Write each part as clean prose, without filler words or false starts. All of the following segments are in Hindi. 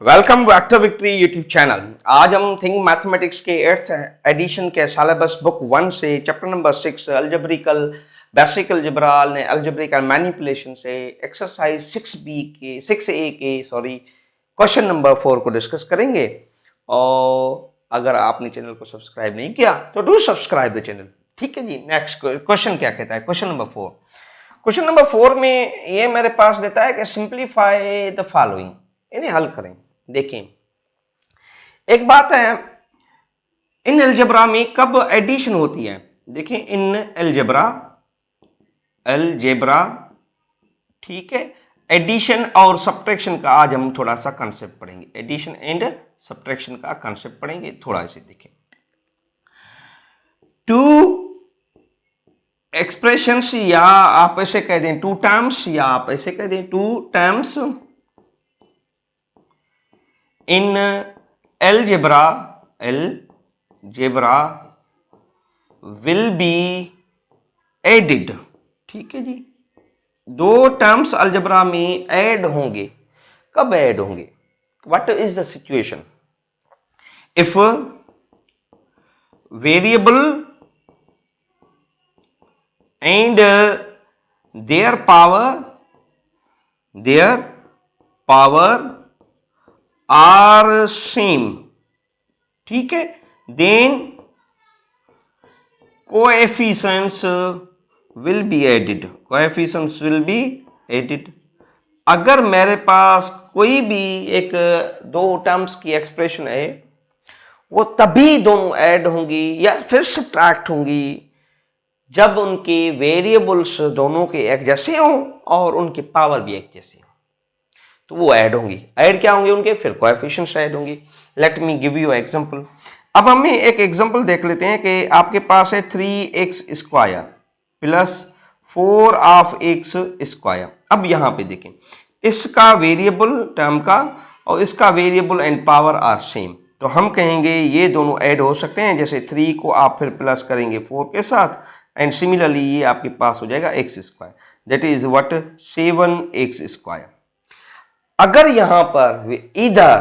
Welcome back to victory YouTube channel. आज हम थिंक मैथमेटिक्स के 8th एडिशन के सिलेबस बुक 1 से chapter number 6 algebraic basic algebra algebraic manipulation से एक्सरसाइज 6A के क्वेश्चन नंबर 4 को डिस्कस करेंगे। और अगर आपने चैनल को सब्सक्राइब नहीं किया तो डू सब्सक्राइब द चैनल। ठीक है जी। नेक्स्ट क्वेश्चन क्या कहता है? Question number 4। क्वेश्चन नंबर 4 में ये मेरे पास देता है कि सिंप्लीफाई द फॉलोइंग, इन्हें हल करें। देखें, एक बात है, इन अलजेब्रा में कब एडिशन होती है? देखें, इन अलजेब्रा ठीक है, एडिशन और सब्ट्रैक्शन का आज हम थोड़ा सा कंसेप्ट पढ़ेंगे। एडिशन एंड सब्ट्रैक्शन का कंसेप्ट पढ़ेंगे थोड़ा। इसे देखें, टू एक्सप्रेशंस या आप ऐसे कह दें टू टर्म्स, या आप ऐसे कह दें two terms in algebra will be added. ठीक है जी, दो टर्म्स अलजेब्रा में ऐड होंगे। कब ऐड होंगे? What is the situation? If variable and their power are same. ठीक है, then coefficients will be added. अगर मेरे पास कोई भी एक दो टर्म्स की एक्सप्रेशन है, वो तभी दोनों ऐड होंगी या फिर सब्ट्रैक्ट होंगी जब उनके वेरिएबल्स दोनों के एक जैसे हों और उनके पावर भी एक जैसे हो, तो वो ऐड होंगी। ऐड क्या होंगे उनके? फिर कोएफिशिएंट्स ऐड होंगे। Let me give you example. अब हमें एक एग्जांपल देख लेते हैं कि आपके पास है 3x square plus 4x square. अब यहां पे देखें, इसका वेरिएबल टर्म का और इसका variable and power are same, तो हम कहेंगे ये दोनों ऐड हो सकते हैं। जैसे 3 को आप फिर प्लस करेंगे 4 के साथ, एंड सिमिलरली ये आपके पास हो जाएगा x square, that is what 7x square. अगर यहां पर either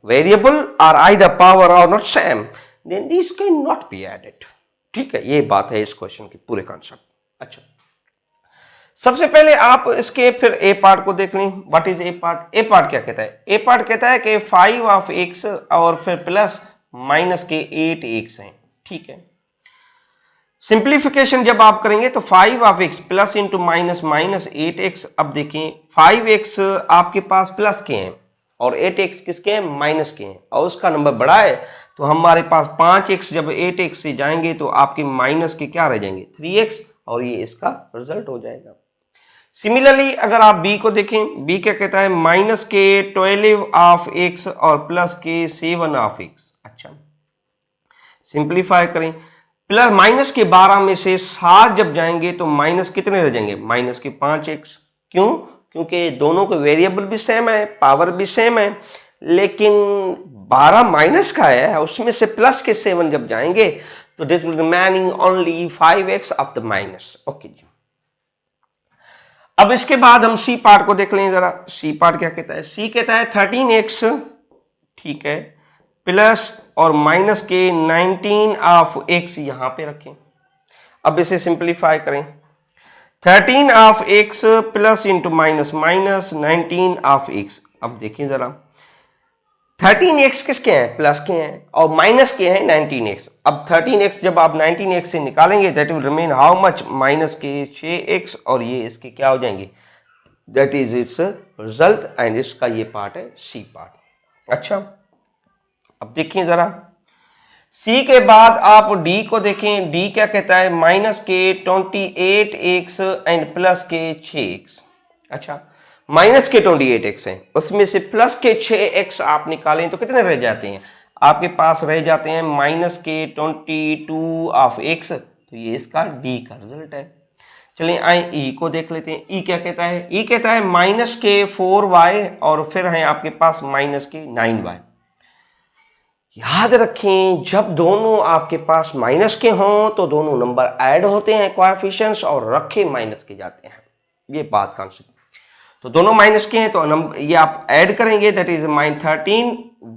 variable or either power are not same, then these cannot be added। ठीक है, ये बात है इस क्वेश्चन की पूरे कॉन्सेप्ट। अच्छा, सबसे पहले आप इसके फिर ए पार्ट को देख लें। What is a part? A part क्या कहता है? ए पार्ट कहता है कि 5x और फिर प्लस माइनस के 8x हैं। ठीक है, सिंप्लीफिकेशन जब आप करेंगे तो 5x plus into minus minus 8x। अब देखें, 5x आपके पास प्लस के हैं और 8x किसके हैं? माइनस के हैं, और उसका नंबर बड़ा है तो हमारे पास 5x जब 8x से जाएंगे तो आपके माइनस के क्या रह जाएंगे? 3x, और ये इसका रिजल्ट हो जाएगा। सिमिलरली अगर आप b को देखें, b क्या कहता है? माइनस के 12x और प्लस के 7x। अच्छा, सिंप्लीफाई करें, प्लस माइनस के 12 में से 7 जब जाएंगे तो माइनस कितने रह जाएंगे? माइनस के 5x। क्यों? क्योंकि दोनों के वेरिएबल भी सेम है, पावर भी सेम है, लेकिन 12 माइनस का है, उसमें से प्लस के 7 जब जाएंगे तो this will remaining only 5x of the minus. Okay जी। अब इसके बाद हम सी पार्ट को देख लें जरा। सी पार्ट क्या कहता है? सी कहता है 13x, ठीक है, प्लस और माइनस के 19 ऑफ x यहां पे रखें। अब इसे सिंप्लीफाई करें, 13 of x plus into minus minus 19 of x। अब देखिए जरा, 13x किसके हैं? प्लस के हैं, और माइनस के हैं 19x। अब 13x जब आप 19x से निकालेंगे that will remain how much? Minus के 6x, और ये इसके क्या हो जाएंगे? That is it's result, and इसका ये पार्ट है सी पार्ट। अच्छा, अब देखिए जरा, C के बाद आप D को देखें। D क्या कहता है? माइनस के 28x एंड प्लस के 6x। अच्छा, माइनस के 28x हैं, उसमें से प्लस के 6x आप निकालें तो कितने रह जाते हैं? आपके पास रह जाते हैं माइनस के 22 ऑफ x। तो ये इसका D का रिजल्ट है। चलिए आए E को देख लेते हैं। E क्या कहता है? E कहता है माइनस के 4y और फिर है आपके पास माइनस के 9y। याद रखें, जब दोनों आपके पास माइनस के हों तो दोनों नंबर ऐड होते हैं कोएफिशिएंट्स, और रखे माइनस के जाते हैं। ये बात कॉन्सेप्ट। तो दोनों माइनस के हैं, तो नंबर ये आप ऐड करेंगे, दैट इज -13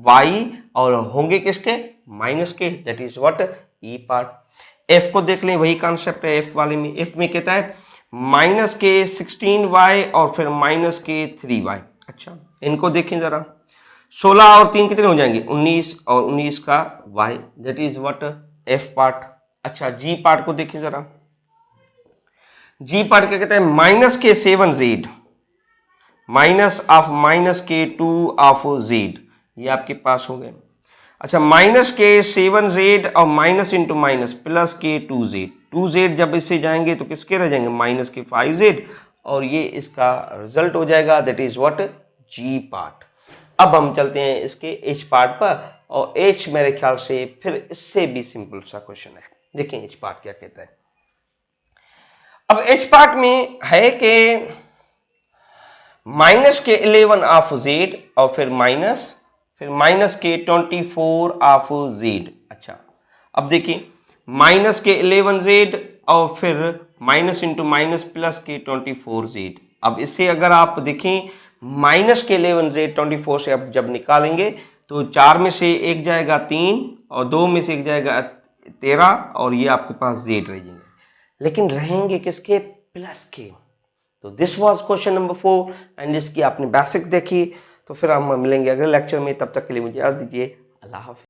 y, और होंगे किसके, माइनस के, that is what, E part. F को देख लें, वही कॉन्सेप्ट है एफ वाले में। एफ में कहता है माइनस के 16y और फिर माइनस के 3y। अच्छा, इनको देखें जरा, 16 और 3 कितने हो जाएंगे, 19, और 19 का y, that is what, F part. अच्छा, जी पार्ट को देखें जरा, जी पार्ट क्या कहता है, माइनस के 7z माइनस ऑफ माइनस के 2 ऑफ z, ये आपके पास हो गए। अच्छा, माइनस के 7z और माइनस इंटू माइनस प्लस के 2z, 2z जब इससे जाएंगे तो किसके रह जाएंगे, माइनस के 5z, और ये इसका रिजल्ट हो जाएगा, that is what, G part. अब हम चलते हैं इसके एच पार्ट पर, और एच मेरे ख्याल से फिर इससे भी सिंपल सा क्वेश्चन है। देखें एच पार्ट क्या कहता है। अब एच पार्ट में है कि माइनस के 11 ऑफ जेड और फिर माइनस के 24 ऑफ जेड। अच्छा, अब देखिए माइनस के 11 जेड और फिर माइनस इंटू माइनस प्लस के 24 जेड। अब इससे अगर आप देखें माइनस के 11 जेड 24 से अब जब निकालेंगे तो 4 में से एक जाएगा 3 और 2 में से एक जाएगा 13, और ये आपके पास जेड रहेंगे, लेकिन रहेंगे किसके, प्लस के। तो this was question number 4, and इसकी आपने बेसिक देखी। तो फिर हम मिलेंगे अगले लेक्चर में, तब तक के लिए मुझे याद दीजिए, अल्लाह हाफ़िज़।